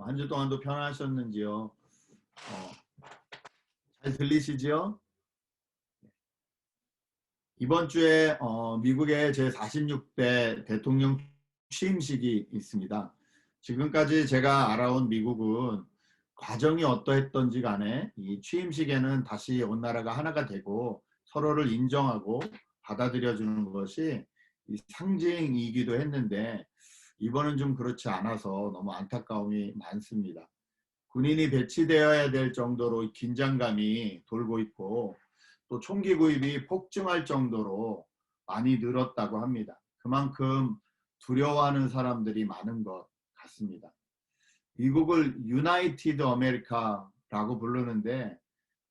한 주 동안도 편안하셨는지요? 잘 들리시지요? 이번 주에 미국의 제46대 대통령 취임식이 있습니다. 지금까지 제가 알아온 미국은 과정이 어떠했던지 간에 이 취임식에는 다시 온 나라가 하나가 되고 서로를 인정하고 받아들여주는 것이 이 상징이기도 했는데 이번은 좀 그렇지 않아서 너무 안타까움이 많습니다. 군인이 배치되어야 될 정도로 긴장감이 돌고 있고 또 총기 구입이 폭증할 정도로 많이 늘었다고 합니다. 그만큼 두려워하는 사람들이 많은 것 같습니다. 미국을 유나이티드 아메리카라고 부르는데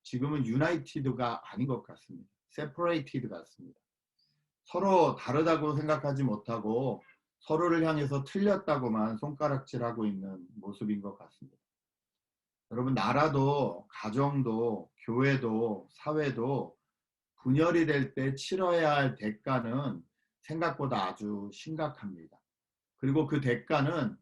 지금은 유나이티드가 아닌 것 같습니다. 세퍼레이티드 같습니다. 서로 다르다고 생각하지 못하고 서로를 향해서 틀렸다고만 손가락질하고 있는 모습인 것 같습니다. 여러분, 나라도 가정도 교회도 사회도 분열이 될 때 치러야 할 대가는 생각보다 아주 심각합니다. 그리고 그 대가는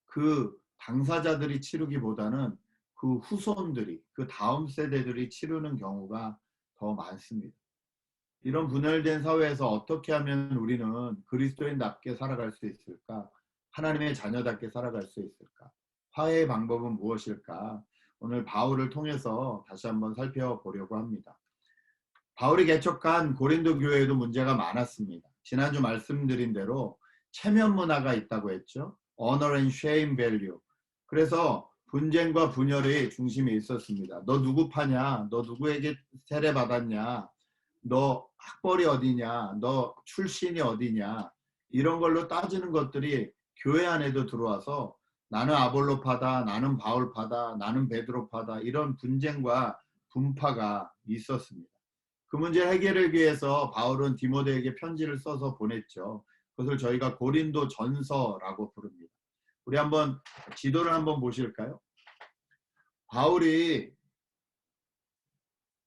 그 당사자들이 치르기보다는 그 후손들이, 그 다음 세대들이 치르는 경우가 더 많습니다. 이런 분열된 사회에서 어떻게 하면 우리는 그리스도인답게 살아갈 수 있을까? 하나님의 자녀답게 살아갈 수 있을까? 화해의 방법은 무엇일까? 오늘 바울을 통해서 다시 한번 살펴보려고 합니다. 바울이 개척한 고린도 교회에도 문제가 많았습니다. 지난주 말씀드린 대로 체면 문화가 있다고 했죠. Honor and shame value. 그래서 분쟁과 분열의 중심에 있었습니다. 너 누구 파냐? 너 누구에게 세례 받았냐? 너 학벌이 어디냐? 너 출신이 어디냐? 이런 걸로 따지는 것들이 교회 안에도 들어와서 나는 아볼로파다, 나는 바울파다, 나는 베드로파다 이런 분쟁과 분파가 있었습니다. 그 문제 해결을 위해서 바울은 디모데에게 편지를 써서 보냈죠. 그것을 저희가 고린도 전서라고 부릅니다. 우리 한번 지도를 한번 보실까요? 바울이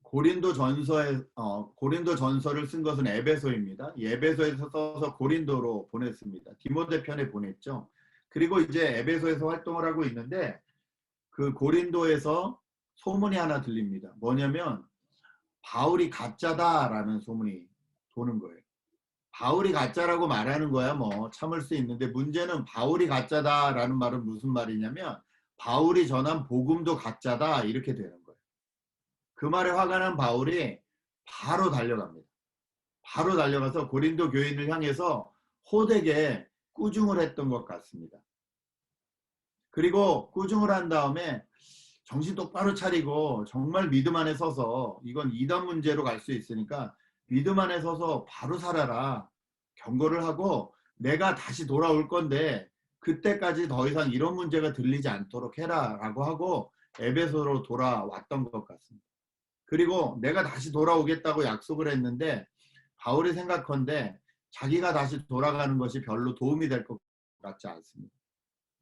고린도 전서를 쓴 것은 에베소입니다. 에베소에서 써서 고린도로 보냈습니다. 디모데 편에 보냈죠. 그리고 이제 에베소에서 활동을 하고 있는데 그 고린도에서 소문이 하나 들립니다. 뭐냐면 바울이 가짜다라는 소문이 도는 거예요. 바울이 가짜라고 말하는 거야 뭐 참을 수 있는데 문제는 바울이 가짜다라는 말은 무슨 말이냐면 바울이 전한 복음도 가짜다 이렇게 되는 거예요. 그 말에 화가 난 바울이 바로 달려갑니다. 바로 달려가서 고린도 교인을 향해서 호되게 꾸중을 했던 것 같습니다. 그리고 꾸중을 한 다음에 정신 똑바로 차리고 정말 믿음 안에 서서 이건 이단 문제로 갈 수 있으니까 믿음 안에 서서 바로 살아라. 경고를 하고 내가 다시 돌아올 건데 그때까지 더 이상 이런 문제가 들리지 않도록 해라 라고 하고 에베소로 돌아왔던 것 같습니다. 그리고 내가 다시 돌아오겠다고 약속을 했는데 바울이 생각컨대 자기가 다시 돌아가는 것이 별로 도움이 될 것 같지 않습니다.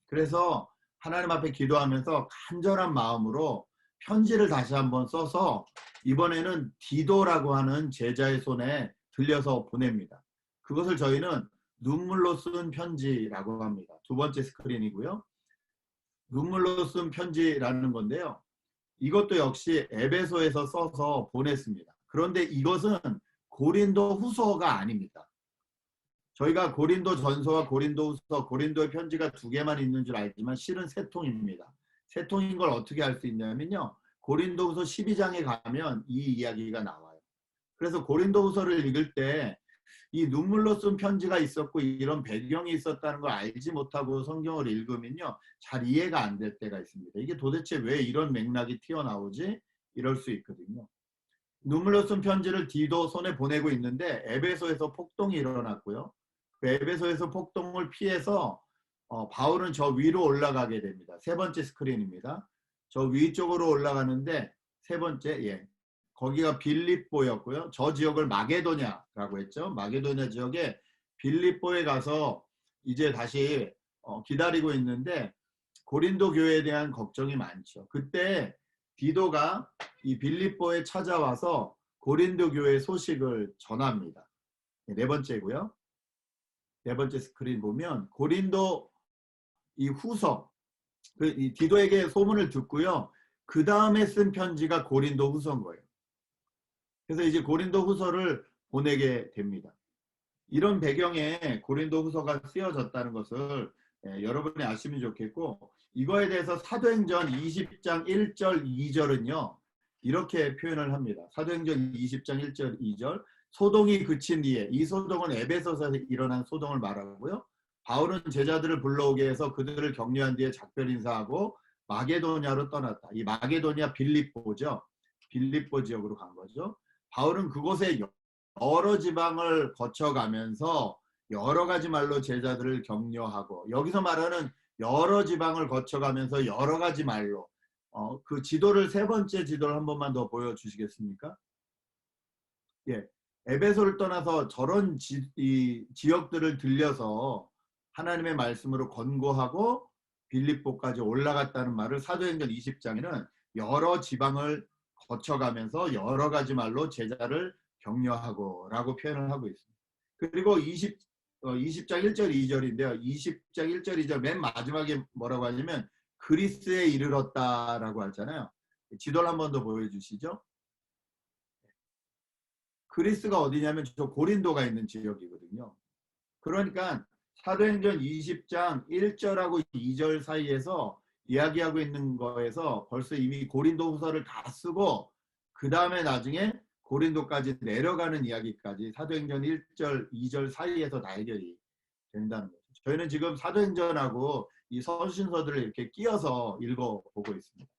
그래서 하나님 앞에 기도하면서 간절한 마음으로 편지를 다시 한번 써서 이번에는 디도라고 하는 제자의 손에 들려서 보냅니다. 그것을 저희는 눈물로 쓴 편지라고 합니다. 두 번째 스크린이고요. 눈물로 쓴 편지라는 건데요. 이것도 역시 에베소에서 써서 보냈습니다. 그런데 이것은 고린도 후서가 아닙니다. 저희가 고린도 전서와 고린도 후서, 고린도의 편지가 두 개만 있는 줄 알지만 실은 세 통입니다. 세 통인 걸 어떻게 알 수 있냐면요. 고린도 후서 12장에 가면 이 이야기가 나와요. 그래서 고린도 후서를 읽을 때 이 눈물로 쓴 편지가 있었고 이런 배경이 있었다는 걸 알지 못하고 성경을 읽으면요. 잘 이해가 안 될 때가 있습니다. 이게 도대체 왜 이런 맥락이 튀어나오지? 이럴 수 있거든요. 눈물로 쓴 편지를 디도 손에 보내고 있는데 에베소에서 폭동이 일어났고요. 그 에베소에서 폭동을 피해서 바울은 저 위로 올라가게 됩니다. 세 번째 스크린입니다. 저 위쪽으로 올라가는데 세 번째, 거기가 빌립보였고요. 저 지역을 마게도냐라고 했죠. 마게도냐 지역에 빌립보에 가서 이제 다시 기다리고 있는데 고린도 교회에 대한 걱정이 많죠. 그때 디도가 이 빌립보에 찾아와서 고린도 교회 소식을 전합니다. 네 번째고요. 네 번째 스크린 보면 고린도 이 후서 이 디도에게 소문을 듣고요. 그 다음에 쓴 편지가 고린도 후서인 거예요. 그래서 이제 고린도 후서를 보내게 됩니다. 이런 배경에 고린도 후서가 쓰여졌다는 것을 여러분이 아시면 좋겠고, 이거에 대해서 사도행전 20장 1절 2절은요. 이렇게 표현을 합니다. 사도행전 20장 1절 2절, 소동이 그친 뒤에, 이 소동은 에베소서에서 일어난 소동을 말하고요. 바울은 제자들을 불러오게 해서 그들을 격려한 뒤에 작별 인사하고 마게도냐로 떠났다. 이 마게도냐 빌립보죠. 빌립보 지역으로 간 거죠. 바울은 그곳에 여러 지방을 거쳐가면서 여러 가지 말로 제자들을 격려하고, 여기서 말하는 여러 지방을 거쳐가면서 여러 가지 말로, 그 지도를, 세 번째 지도를 한 번만 더 보여주시겠습니까? 예, 에베소를 떠나서 저런 이 지역들을 들려서 하나님의 말씀으로 권고하고 빌립보까지 올라갔다는 말을 사도행전 20장에는 여러 지방을 거쳐가면서 여러 가지 말로 제자를 격려하고 라고 표현을 하고 있습니다. 그리고 20장 1절 2절인데요. 20장 1절 2절 맨 마지막에 뭐라고 하냐면 그리스에 이르렀다라고 하잖아요. 지도를 한 번 더 보여주시죠. 그리스가 어디냐면 저 고린도가 있는 지역이거든요. 그러니까 사도행전 20장 1절하고 2절 사이에서 이야기하고 있는 거에서 벌써 이미 고린도 후서를 다 쓰고, 그 다음에 나중에 고린도까지 내려가는 이야기까지 사도행전 1절 2절 사이에서 다 해결이 된다는 거죠. 저희는 지금 사도행전하고 이 서신서들을 이렇게 끼어서 읽어보고 있습니다.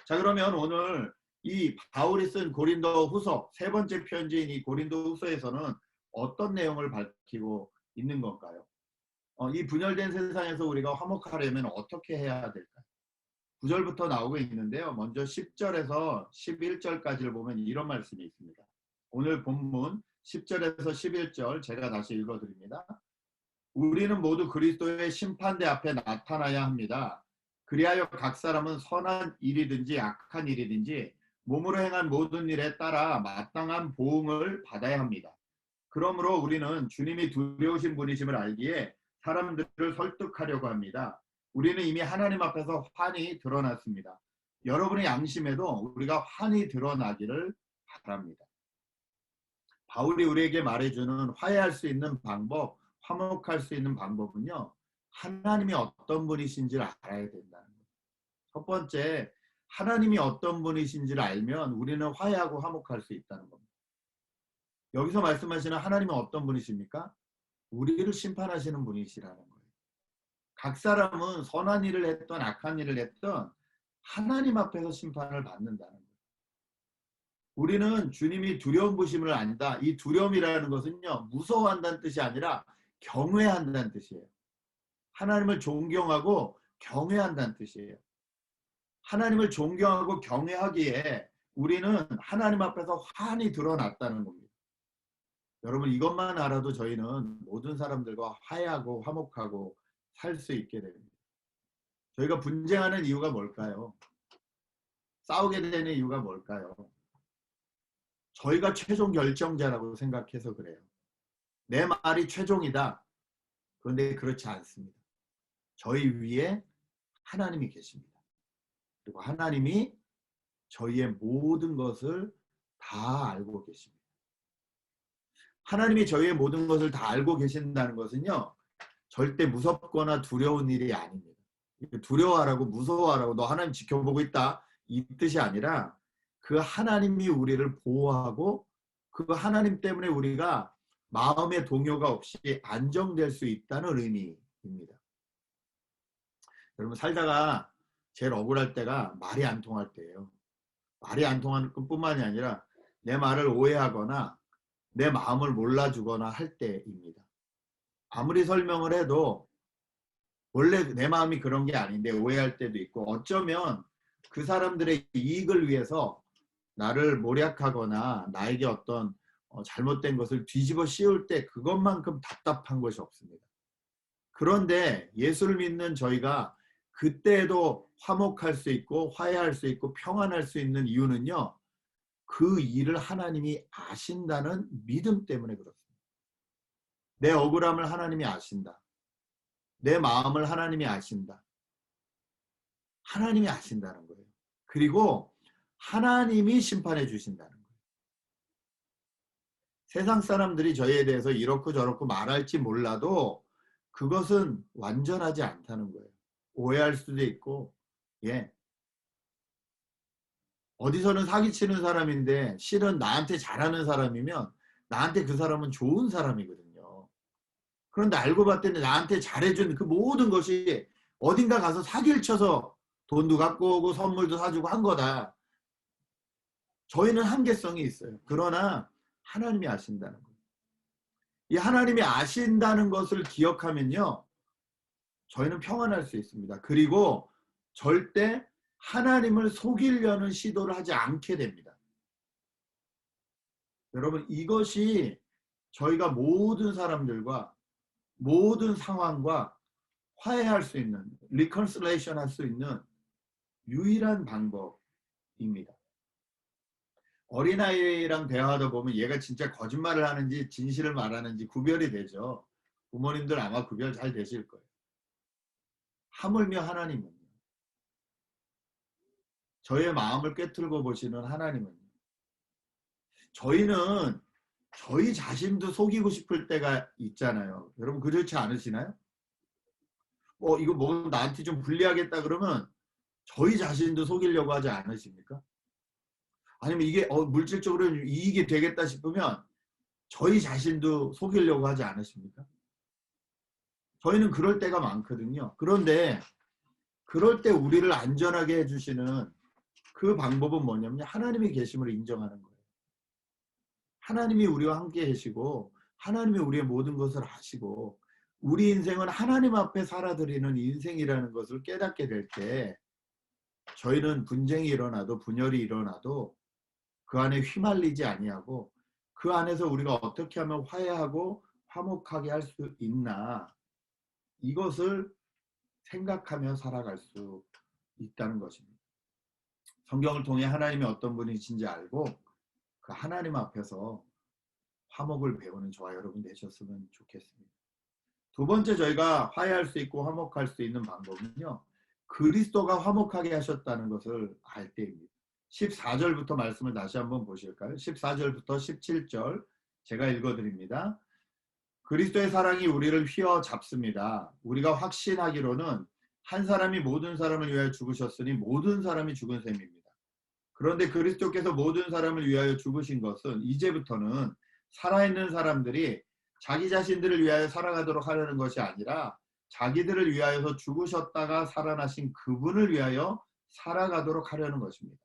자, 그러면 오늘 이 바울이 쓴 고린도 후서, 세 번째 편지인 이 고린도 후서에서는 어떤 내용을 밝히고 있는 건가요? 이 분열된 세상에서 우리가 화목하려면 어떻게 해야 될까요? 9절부터 나오고 있는데요. 먼저 10절에서 11절까지를 보면 이런 말씀이 있습니다. 오늘 본문 10절에서 11절 제가 다시 읽어드립니다. 우리는 모두 그리스도의 심판대 앞에 나타나야 합니다. 그리하여 각 사람은 선한 일이든지 악한 일이든지 몸으로 행한 모든 일에 따라 마땅한 보응을 받아야 합니다. 그러므로 우리는 주님이 두려우신 분이심을 알기에 사람들을 설득하려고 합니다. 우리는 이미 하나님 앞에서 환히 드러났습니다. 여러분의 양심에도 우리가 환히 드러나기를 바랍니다. 바울이 우리에게 말해주는 화해할 수 있는 방법, 화목할 수 있는 방법은요, 하나님이 어떤 분이신지를 알아야 된다는 거예요. 첫 번째, 하나님이 어떤 분이신지를 알면 우리는 화해하고 화목할 수 있다는 겁니다. 여기서 말씀하시는 하나님은 어떤 분이십니까? 우리를 심판하시는 분이시라는 거예요. 각 사람은 선한 일을 했던 악한 일을 했던 하나님 앞에서 심판을 받는다는 거예요. 우리는 주님이 두려움 부심을 안다. 이 두려움이라는 것은요, 무서워한다는 뜻이 아니라 경외한다는 뜻이에요. 하나님을 존경하고 경외한다는 뜻이에요. 하나님을 존경하고 경외하기에 우리는 하나님 앞에서 환히 드러났다는 겁니다. 여러분, 이것만 알아도 저희는 모든 사람들과 화해하고 화목하고 살 수 있게 됩니다. 저희가 분쟁하는 이유가 뭘까요? 싸우게 되는 이유가 뭘까요? 저희가 최종 결정자라고 생각해서 그래요. 내 말이 최종이다. 그런데 그렇지 않습니다. 저희 위에 하나님이 계십니다. 그리고 하나님이 저희의 모든 것을 다 알고 계십니다. 하나님이 저희의 모든 것을 다 알고 계신다는 것은요, 절대 무섭거나 두려운 일이 아닙니다. 두려워하라고 무서워하라고 너 하나님 지켜보고 있다 이 뜻이 아니라, 그 하나님이 우리를 보호하고 그 하나님 때문에 우리가 마음의 동요가 없이 안정될 수 있다는 의미입니다. 여러분, 살다가 제일 억울할 때가 말이 안 통할 때예요. 말이 안 통하는 것뿐만이 아니라 내 말을 오해하거나 내 마음을 몰라주거나 할 때입니다. 아무리 설명을 해도 원래 내 마음이 그런 게 아닌데 오해할 때도 있고, 어쩌면 그 사람들의 이익을 위해서 나를 모략하거나 나에게 어떤 잘못된 것을 뒤집어 씌울 때 그것만큼 답답한 것이 없습니다. 그런데 예수를 믿는 저희가 그때도 화목할 수 있고 화해할 수 있고 평안할 수 있는 이유는요, 그 일을 하나님이 아신다는 믿음 때문에 그렇습니다. 내 억울함을 하나님이 아신다. 내 마음을 하나님이 아신다. 하나님이 아신다는 거예요. 그리고 하나님이 심판해 주신다는 거예요. 세상 사람들이 저희에 대해서 이렇고 저렇고 말할지 몰라도 그것은 완전하지 않다는 거예요. 오해할 수도 있고, 예. 어디서는 사기치는 사람인데 실은 나한테 잘하는 사람이면 나한테 그 사람은 좋은 사람이거든요. 그런데 알고 봤더니 나한테 잘해준 그 모든 것이 어딘가 가서 사기를 쳐서 돈도 갖고 오고 선물도 사주고 한 거다. 저희는 한계성이 있어요. 그러나 하나님이 아신다는 거예요. 이 하나님이 아신다는 것을 기억하면요, 저희는 평안할 수 있습니다. 그리고 절대 하나님을 속이려는 시도를 하지 않게 됩니다. 여러분, 이것이 저희가 모든 사람들과 모든 상황과 화해할 수 있는, 리컨실레이션 할 수 있는 유일한 방법입니다. 어린아이랑 대화하다 보면 얘가 진짜 거짓말을 하는지 진실을 말하는지 구별이 되죠. 부모님들 아마 구별 잘 되실 거예요. 하물며 하나님은요. 저희의 마음을 꿰뚫고 보시는 하나님은요. 저희는 저희 자신도 속이고 싶을 때가 있잖아요. 여러분 그렇지 않으시나요? 이거 뭐 나한테 좀 불리하겠다 그러면 저희 자신도 속이려고 하지 않으십니까? 아니면 이게 물질적으로 이익이 되겠다 싶으면 저희 자신도 속이려고 하지 않으십니까? 저희는 그럴 때가 많거든요. 그런데 그럴 때 우리를 안전하게 해주시는 그 방법은 뭐냐면 하나님이 계심을 인정하는 거예요. 하나님이 우리와 함께 계시고 하나님이 우리의 모든 것을 아시고 우리 인생은 하나님 앞에 살아드리는 인생이라는 것을 깨닫게 될 때 저희는 분쟁이 일어나도 분열이 일어나도 그 안에 휘말리지 아니하고 그 안에서 우리가 어떻게 하면 화해하고 화목하게 할 수 있나 이것을 생각하며 살아갈 수 있다는 것입니다. 성경을 통해 하나님이 어떤 분이신지 알고 그 하나님 앞에서 화목을 배우는 저와 여러분 되셨으면 좋겠습니다. 두 번째 저희가 화해할 수 있고 화목할 수 있는 방법은요. 그리스도가 화목하게 하셨다는 것을 알 때입니다. 14절부터 말씀을 다시 한번 보실까요? 14절부터 17절 제가 읽어드립니다. 그리스도의 사랑이 우리를 휘어잡습니다. 우리가 확신하기로는 한 사람이 모든 사람을 위하여 죽으셨으니 모든 사람이 죽은 셈입니다. 그런데 그리스도께서 모든 사람을 위하여 죽으신 것은 이제부터는 살아있는 사람들이 자기 자신들을 위하여 살아가도록 하려는 것이 아니라 자기들을 위하여서 죽으셨다가 살아나신 그분을 위하여 살아가도록 하려는 것입니다.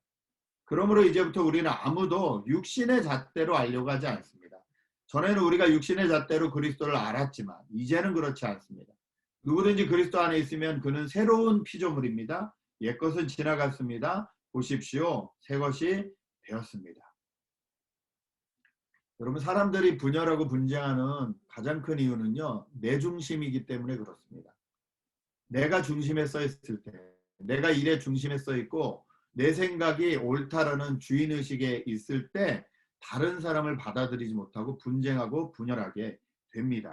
그러므로 이제부터 우리는 아무도 육신의 잣대로 알려고 하지 않습니다. 전에는 우리가 육신의 잣대로 그리스도를 알았지만 이제는 그렇지 않습니다. 누구든지 그리스도 안에 있으면 그는 새로운 피조물입니다. 옛것은 지나갔습니다. 보십시오. 새것이 되었습니다. 여러분 사람들이 분열하고 분쟁하는 가장 큰 이유는요. 내 중심이기 때문에 그렇습니다. 내가 중심에 써 있을 때 내가 일의 중심에 써 있고 내 생각이 옳다라는 주인의식에 있을 때 다른 사람을 받아들이지 못하고 분쟁하고 분열하게 됩니다.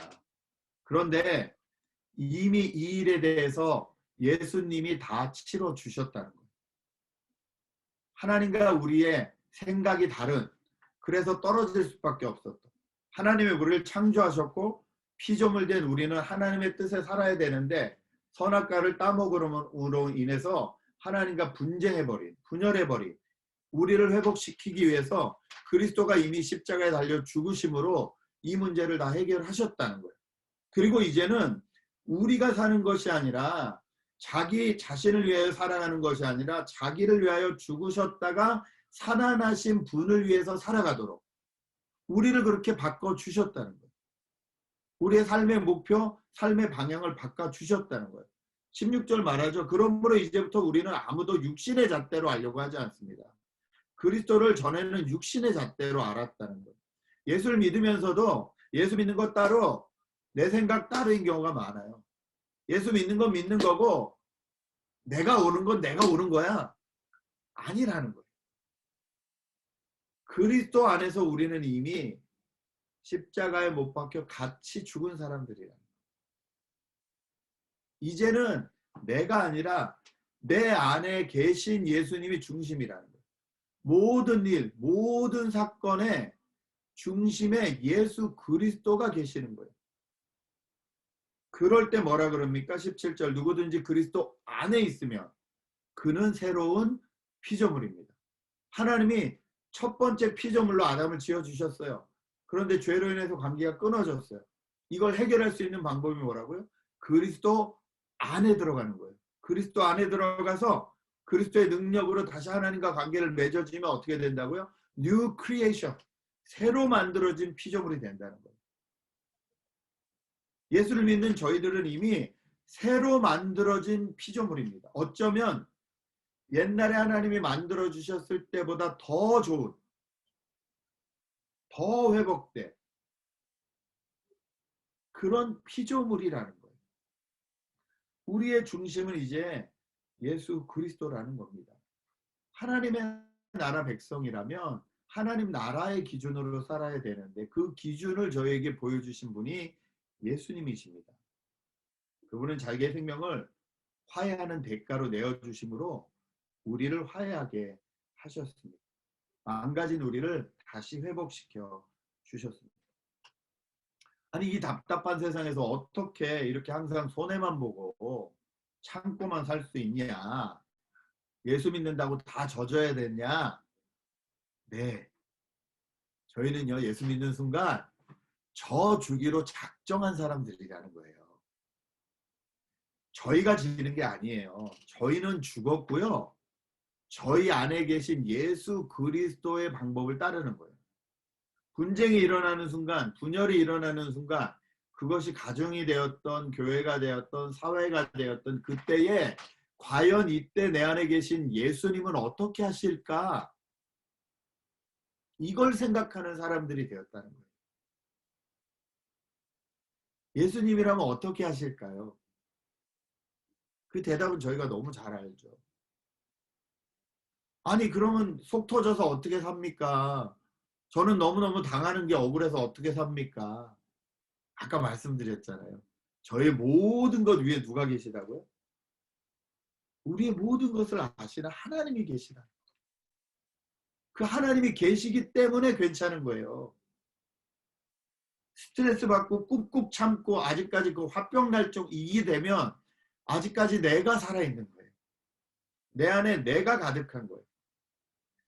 그런데 이미 이 일에 대해서 예수님이 다 치러주셨다는 거예요. 하나님과 우리의 생각이 다른 그래서 떨어질 수밖에 없었던 하나님의 우리를 창조하셨고 피조물 된 우리는 하나님의 뜻에 살아야 되는데 선악과를 따먹음으로 인해서 하나님과 분쟁해버린 분열해버린 우리를 회복시키기 위해서 그리스도가 이미 십자가에 달려 죽으심으로 이 문제를 다 해결하셨다는 거예요. 그리고 이제는 우리가 사는 것이 아니라 자기 자신을 위하여 살아가는 것이 아니라 자기를 위하여 죽으셨다가 살아나신 분을 위해서 살아가도록 우리를 그렇게 바꿔주셨다는 거예요. 우리의 삶의 목표, 삶의 방향을 바꿔주셨다는 거예요. 16절 말하죠. 그러므로 이제부터 우리는 아무도 육신의 잣대로 알려고 하지 않습니다. 그리스도를 전에는 육신의 잣대로 알았다는 거예요. 예수를 믿으면서도 예수 믿는 것 따로 내 생각 따로인 경우가 많아요. 예수 믿는 건 믿는 거고 내가 옳은 건 내가 옳은 거야. 아니라는 거예요. 그리스도 안에서 우리는 이미 십자가에 못 박혀 같이 죽은 사람들이라. 이제는 내가 아니라 내 안에 계신 예수님이 중심이라는 거예요. 모든 일, 모든 사건의 중심에 예수 그리스도가 계시는 거예요. 그럴 때 뭐라 그럽니까? 17절 누구든지 그리스도 안에 있으면 그는 새로운 피조물입니다. 하나님이 첫 번째 피조물로 아담을 지어주셨어요. 그런데 죄로 인해서 관계가 끊어졌어요. 이걸 해결할 수 있는 방법이 뭐라고요? 그리스도 안에 들어가는 거예요. 그리스도 안에 들어가서 그리스도의 능력으로 다시 하나님과 관계를 맺어지면 어떻게 된다고요? New creation. 새로 만들어진 피조물이 된다는 거예요. 예수를 믿는 저희들은 이미 새로 만들어진 피조물입니다. 어쩌면 옛날에 하나님이 만들어 주셨을 때보다 더 좋은, 더 회복된 그런 피조물이라는 거예요. 우리의 중심은 이제 예수 그리스도라는 겁니다. 하나님의 나라 백성이라면 하나님 나라의 기준으로 살아야 되는데 그 기준을 저에게 보여주신 분이 예수님이십니다. 그분은 자기의 생명을 화해하는 대가로 내어주심으로 우리를 화해하게 하셨습니다. 망가진 우리를 다시 회복시켜 주셨습니다. 아니 이 답답한 세상에서 어떻게 이렇게 항상 손해만 보고 참고만 살 수 있냐? 예수 믿는다고 다 젖어야 되냐? 네. 저희는요 예수 믿는 순간 저 주기로 작정한 사람들이라는 거예요. 저희가 지는 게 아니에요. 저희는 죽었고요. 저희 안에 계신 예수 그리스도의 방법을 따르는 거예요. 분쟁이 일어나는 순간, 분열이 일어나는 순간 그것이 가정이 되었던 교회가 되었던 사회가 되었던 그때에 과연 이때 내 안에 계신 예수님은 어떻게 하실까? 이걸 생각하는 사람들이 되었다는 거예요. 예수님이라면 어떻게 하실까요? 그 대답은 저희가 너무 잘 알죠. 아니 그러면 속 터져서 어떻게 삽니까? 저는 너무너무 당하는 게 억울해서 어떻게 삽니까? 아까 말씀드렸잖아요. 저의 모든 것 위에 누가 계시다고요? 우리의 모든 것을 아시는 하나님이 계시다. 그 하나님이 계시기 때문에 괜찮은 거예요. 스트레스 받고 꾹꾹 참고 아직까지 그 화병 날 쪽 이게 되면 아직까지 내가 살아있는 거예요. 내 안에 내가 가득한 거예요.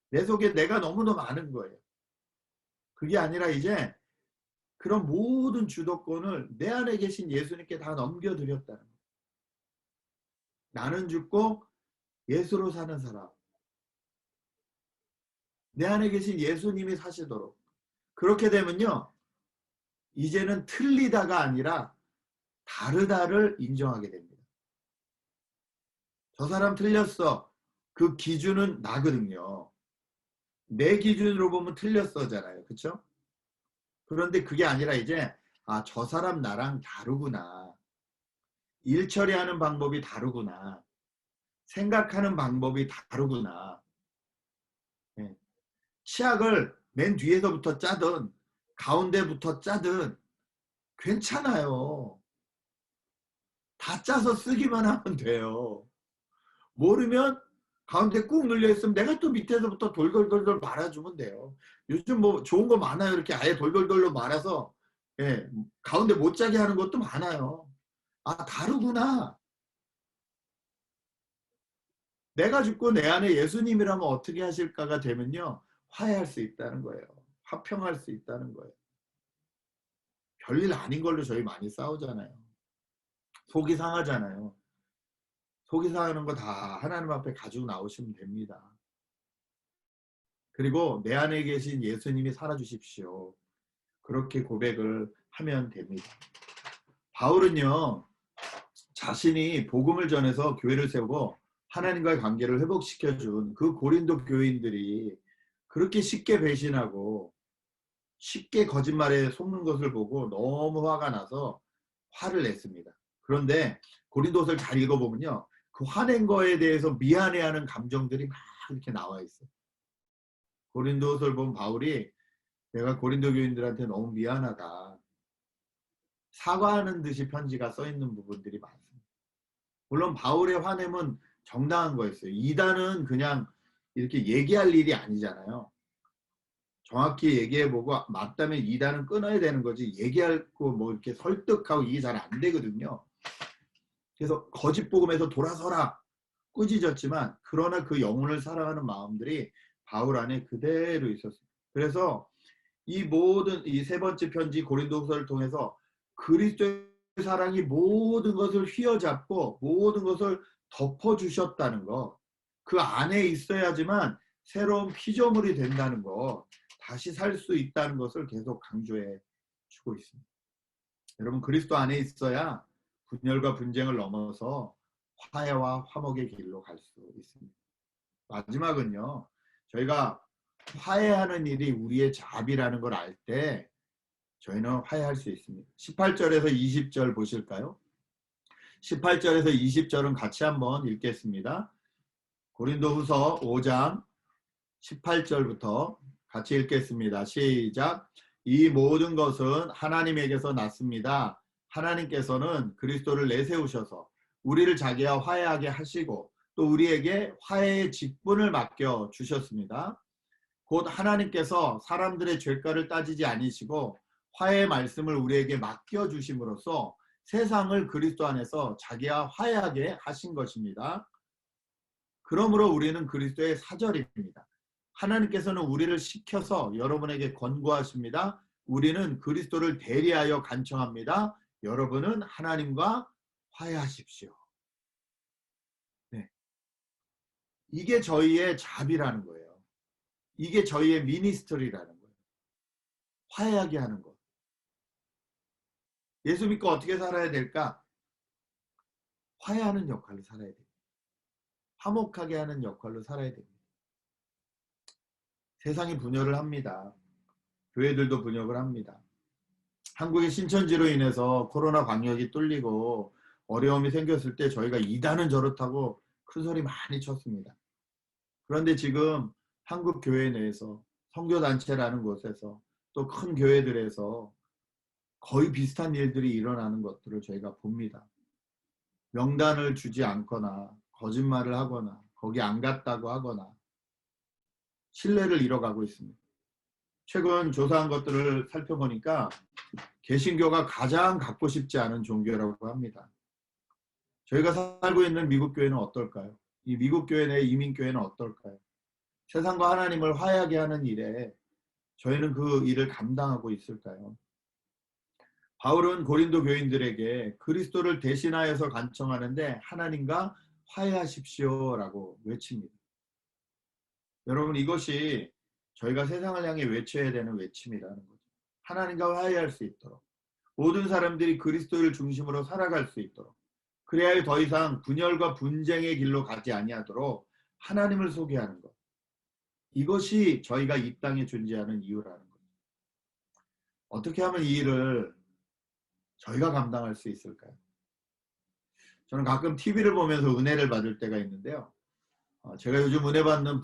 내 속에 내가 너무너무 많은 거예요. 그게 아니라 이제 그런 모든 주도권을 내 안에 계신 예수님께 다 넘겨드렸다는 거예요. 나는 죽고 예수로 사는 사람. 내 안에 계신 예수님이 사시도록. 그렇게 되면요. 이제는 틀리다가 아니라 다르다를 인정하게 됩니다. 저 사람 틀렸어. 그 기준은 나거든요. 내 기준으로 보면 틀렸어잖아요. 그렇죠? 그런데 그게 아니라 이제 아, 저 사람 나랑 다르구나. 일 처리하는 방법이 다르구나. 생각하는 방법이 다르구나. 네. 치약을 맨 뒤에서부터 짜든 가운데부터 짜든 괜찮아요. 다 짜서 쓰기만 하면 돼요. 모르면 가운데 꾹 눌려있으면 내가 또 밑에서부터 돌돌돌돌 말아주면 돼요. 요즘 뭐 좋은 거 많아요. 이렇게 아예 돌돌돌로 말아서 예, 가운데 못 짜게 하는 것도 많아요. 아 다르구나. 내가 죽고 내 안에 예수님이라면 어떻게 하실까가 되면요. 화해할 수 있다는 거예요. 화평할 수 있다는 거예요. 별일 아닌 걸로 저희 많이 싸우잖아요. 속이 상하잖아요. 속이 상하는 거 다 하나님 앞에 가지고 나오시면 됩니다. 그리고 내 안에 계신 예수님이 살아주십시오. 그렇게 고백을 하면 됩니다. 바울은요. 자신이 복음을 전해서 교회를 세우고 하나님과의 관계를 회복시켜준 그 고린도 교인들이 그렇게 쉽게 배신하고 쉽게 거짓말에 속는 것을 보고 너무 화가 나서 화를 냈습니다. 그런데 고린도서를 잘 읽어보면요. 그 화낸 거에 대해서 미안해하는 감정들이 막 이렇게 나와 있어요. 고린도서를 보면 바울이 내가 고린도 교인들한테 너무 미안하다. 사과하는 듯이 편지가 써 있는 부분들이 많습니다. 물론 바울의 화냄은 정당한 거였어요. 이단은 그냥 이렇게 얘기할 일이 아니잖아요. 정확히 얘기해보고 맞다면 이단은 끊어야 되는 거지, 얘기하고 뭐 이렇게 설득하고 이게 잘 안 되거든요. 그래서 거짓 복음에서 돌아서라 꾸짖었지만, 그러나 그 영혼을 사랑하는 마음들이 바울 안에 그대로 있었어요. 그래서 이 모든 이 세 번째 편지 고린도후서를 통해서 그리스도의 사랑이 모든 것을 휘어잡고 모든 것을 덮어주셨다는 거, 그 안에 있어야지만 새로운 피조물이 된다는 거, 다시 살 수 있다는 것을 계속 강조해 주고 있습니다. 여러분, 그리스도 안에 있어야 분열과 분쟁을 넘어서 화해와 화목의 길로 갈 수 있습니다. 마지막은요, 저희가 화해하는 일이 우리의 잡이라는 걸 알 때 저희는 화해할 수 있습니다. 18절에서 20절 보실까요? 18절에서 20절은 같이 한번 읽겠습니다. 고린도후서 5장 18절부터 같이 읽겠습니다. 시작. 이 모든 것은 하나님에게서 났습니다. 하나님께서는 그리스도를 내세우셔서 우리를 자기와 화해하게 하시고 또 우리에게 화해의 직분을 맡겨 주셨습니다. 곧 하나님께서 사람들의 죄가를 따지지 아니시고 화해의 말씀을 우리에게 맡겨 주심으로써 세상을 그리스도 안에서 자기와 화해하게 하신 것입니다. 그러므로 우리는 그리스도의 사절입니다. 하나님께서는 우리를 시켜서 여러분에게 권고하십니다. 우리는 그리스도를 대리하여 간청합니다. 여러분은 하나님과 화해하십시오. 네. 이게 저희의 잡이라는 거예요. 이게 저희의 미니스터리라는 거예요. 화해하게 하는 것. 예수 믿고 어떻게 살아야 될까? 화해하는 역할로 살아야 됩니다. 화목하게 하는 역할로 살아야 됩니다. 세상이 분열을 합니다. 교회들도 분열을 합니다. 한국의 신천지로 인해서 코로나 방역이 뚫리고 어려움이 생겼을 때 저희가 이단은 저렇다고 큰 소리 많이 쳤습니다. 그런데 지금 한국 교회 내에서 선교단체라는 곳에서 또 큰 교회들에서 거의 비슷한 일들이 일어나는 것들을 저희가 봅니다. 명단을 주지 않거나 거짓말을 하거나 거기 안 갔다고 하거나 신뢰를 잃어가고 있습니다. 최근 조사한 것들을 살펴보니까 개신교가 가장 갖고 싶지 않은 종교라고 합니다. 저희가 살고 있는 미국 교회는 어떨까요? 이 미국 교회 내 이민 교회는 어떨까요? 세상과 하나님을 화해하게 하는 일에 저희는 그 일을 감당하고 있을까요? 바울은 고린도 교인들에게 그리스도를 대신하여서 간청하는데 하나님과 화해하십시오라고 외칩니다. 여러분, 이것이 저희가 세상을 향해 외쳐야 되는 외침이라는 거죠. 하나님과 화해할 수 있도록, 모든 사람들이 그리스도를 중심으로 살아갈 수 있도록, 그래야 더 이상 분열과 분쟁의 길로 가지 아니하도록 하나님을 소개하는 것. 이것이 저희가 이 땅에 존재하는 이유라는 거죠. 어떻게 하면 이 일을 저희가 감당할 수 있을까요? 저는 가끔 TV를 보면서 은혜를 받을 때가 있는데요. 제가 요즘 은혜 받는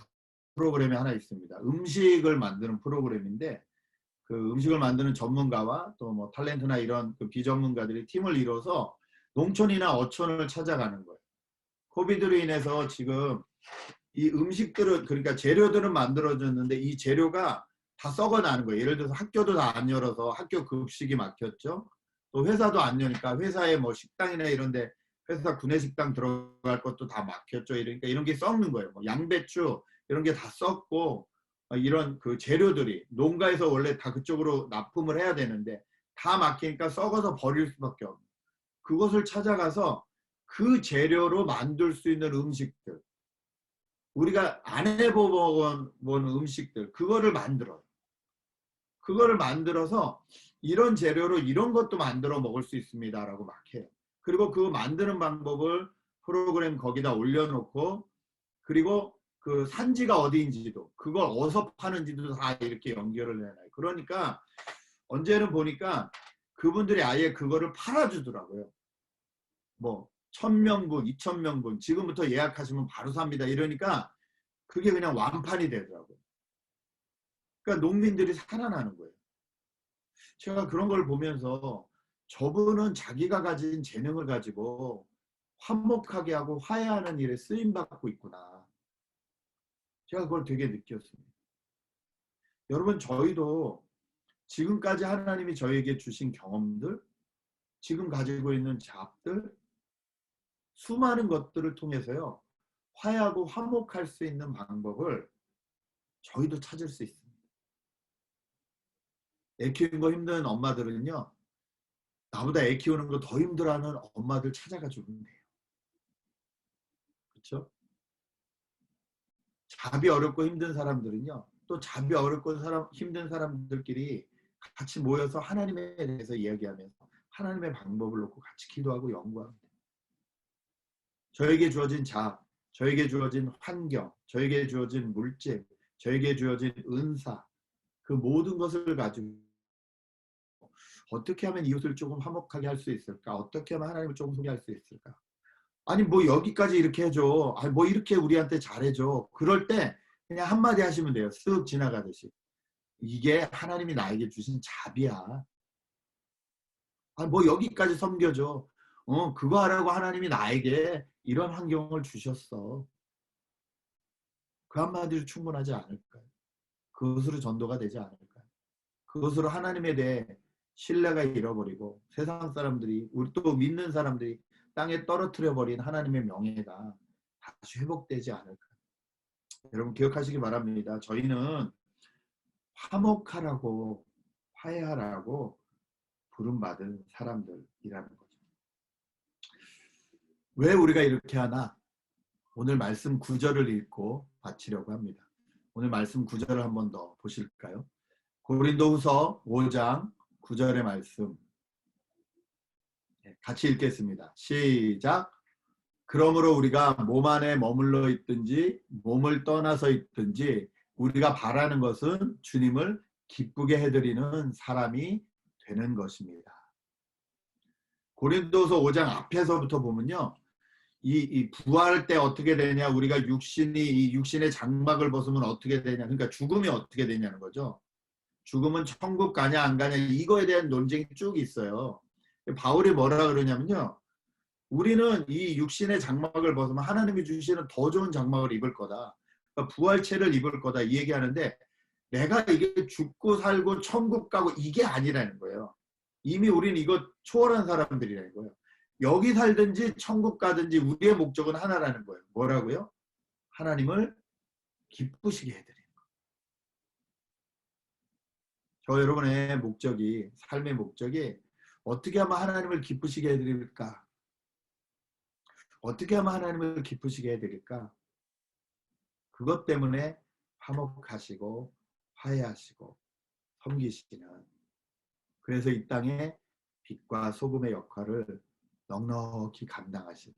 프로그램이 하나 있습니다. 음식을 만드는 프로그램인데, 그 음식을 만드는 전문가와 또 뭐 탤런트나 이런 그 비전문가들이 팀을 이뤄서 농촌이나 어촌을 찾아가는 거예요. 코비드로 인해서 지금 이 음식들은, 그러니까 재료들은 만들어졌는데 이 재료가 다 썩어나는 거예요. 예를 들어서 학교도 다 안 열어서 학교 급식이 막혔죠. 또 회사도 안 여니까 회사에 뭐 식당이나 이런데 회사 구내식당 들어갈 것도 다 막혔죠. 이러니까 이런 게 썩는 거예요. 뭐 양배추 이런 게 다 썩고, 이런 그 재료들이 농가에서 원래 다 그쪽으로 납품을 해야 되는데 다 막히니까 썩어서 버릴 수밖에 없는, 그것을 찾아가서 그 재료로 만들 수 있는 음식들, 우리가 안 해본 음식들, 그거를 만들어요. 그거를 만들어서 이런 재료로 이런 것도 만들어 먹을 수 있습니다 라고 막 해요. 그리고 그 만드는 방법을 프로그램 거기다 올려놓고, 그리고 그 산지가 어디인지도, 그걸 어디서 파는지도 다 이렇게 연결을 해놔요. 그러니까 언제는 보니까 그분들이 아예 그거를 팔아주더라고요. 뭐 1000명분, 2000명분 지금부터 예약하시면 바로 삽니다. 이러니까 그게 그냥 완판이 되더라고요. 그러니까 농민들이 살아나는 거예요. 제가 그런 걸 보면서 저분은 자기가 가진 재능을 가지고 화목하게 하고 화해하는 일에 쓰임받고 있구나. 제가 그걸 되게 느꼈습니다. 여러분, 저희도 지금까지 하나님이 저에게 주신 경험들, 지금 가지고 있는 잡들, 수많은 것들을 통해서요, 화해하고 화목할 수 있는 방법을 저희도 찾을 수 있습니다. 애 키우는 거 힘든 엄마들은요, 나보다 애 키우는 거 더 힘들어하는 엄마들 찾아가지고 돼요. 그렇죠? 잡이 어렵고 힘든 사람들은요, 또 잡이 어렵고 힘든 사람들끼리 같이 모여서 하나님에 대해서 이야기하면서 하나님의 방법을 놓고 같이 기도하고 연구합니다. 저에게 주어진 잡, 저에게 주어진 환경, 저에게 주어진 물질, 저에게 주어진 은사, 그 모든 것을 가지고 어떻게 하면 이웃을 조금 화목하게 할 수 있을까? 어떻게 하면 하나님을 조금 소개할 수 있을까? 아니 뭐 여기까지 이렇게 해줘. 아니 뭐 이렇게 우리한테 잘해줘. 그럴 때 그냥 한마디 하시면 돼요. 쓱 지나가듯이. 이게 하나님이 나에게 주신 잡이야. 아니 뭐 여기까지 섬겨줘. 그거 하라고 하나님이 나에게 이런 환경을 주셨어. 그 한마디로 충분하지 않을까요? 그것으로 전도가 되지 않을까요? 그것으로 하나님에 대해 신뢰가 잃어버리고 세상 사람들이, 우리 또 믿는 사람들이 땅에 떨어뜨려 버린 하나님의 명예가 다시 회복되지 않을까. 여러분 기억하시기 바랍니다. 저희는 화목하라고 화해하라고 부름받은 사람들이라는 거죠. 왜 우리가 이렇게 하나? 오늘 말씀 9절을 읽고 마치려고 합니다. 오늘 말씀 9절을 한 번 더 보실까요? 고린도후서 5장 9절의 말씀 같이 읽겠습니다. 시작. 그러므로 우리가 몸 안에 머물러 있든지 몸을 떠나서 있든지 우리가 바라는 것은 주님을 기쁘게 해드리는 사람이 되는 것입니다. 고린도서 5장 앞에서부터 보면요. 이 부활할 때 어떻게 되냐, 우리가 이 육신의 장막을 벗으면 어떻게 되냐, 그러니까 죽음이 어떻게 되냐는 거죠. 죽음은 천국 가냐 안 가냐 이거에 대한 논쟁이 쭉 있어요. 바울이 뭐라 그러냐면요. 우리는 이 육신의 장막을 벗으면 하나님이 주시는 더 좋은 장막을 입을 거다. 그러니까 부활체를 입을 거다 이 얘기하는데, 내가 이게 죽고 살고 천국 가고 이게 아니라는 거예요. 이미 우리는 이거 초월한 사람들이라는 거예요. 여기 살든지 천국 가든지 우리의 목적은 하나라는 거예요. 뭐라고요? 하나님을 기쁘시게 해드리는 거예요. 저 여러분의 목적이, 삶의 목적이 어떻게 하면 하나님을 기쁘시게 해드릴까? 어떻게 하면 하나님을 기쁘시게 해드릴까? 그것 때문에 화목하시고 화해하시고 섬기시는, 그래서 이 땅에 빛과 소금의 역할을 넉넉히 감당하시는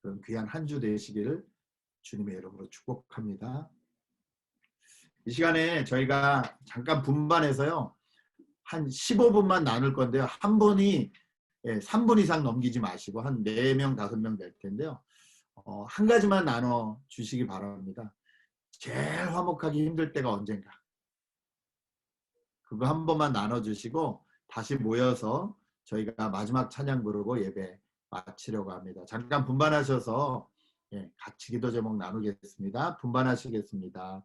그런 귀한 한 주 되시기를 주님의 이름으로 축복합니다. 이 시간에 저희가 잠깐 분반해서요. 한 15분만 나눌 건데요. 한 분이 3분 이상 넘기지 마시고 한 4명, 5명 될 텐데요. 한 가지만 나눠 주시기 바랍니다. 제일 화목하기 힘들 때가 언젠가. 그거 한 번만 나눠주시고 다시 모여서 저희가 마지막 찬양 부르고 예배 마치려고 합니다. 잠깐 분반하셔서 같이 기도 제목 나누겠습니다. 분반하시겠습니다.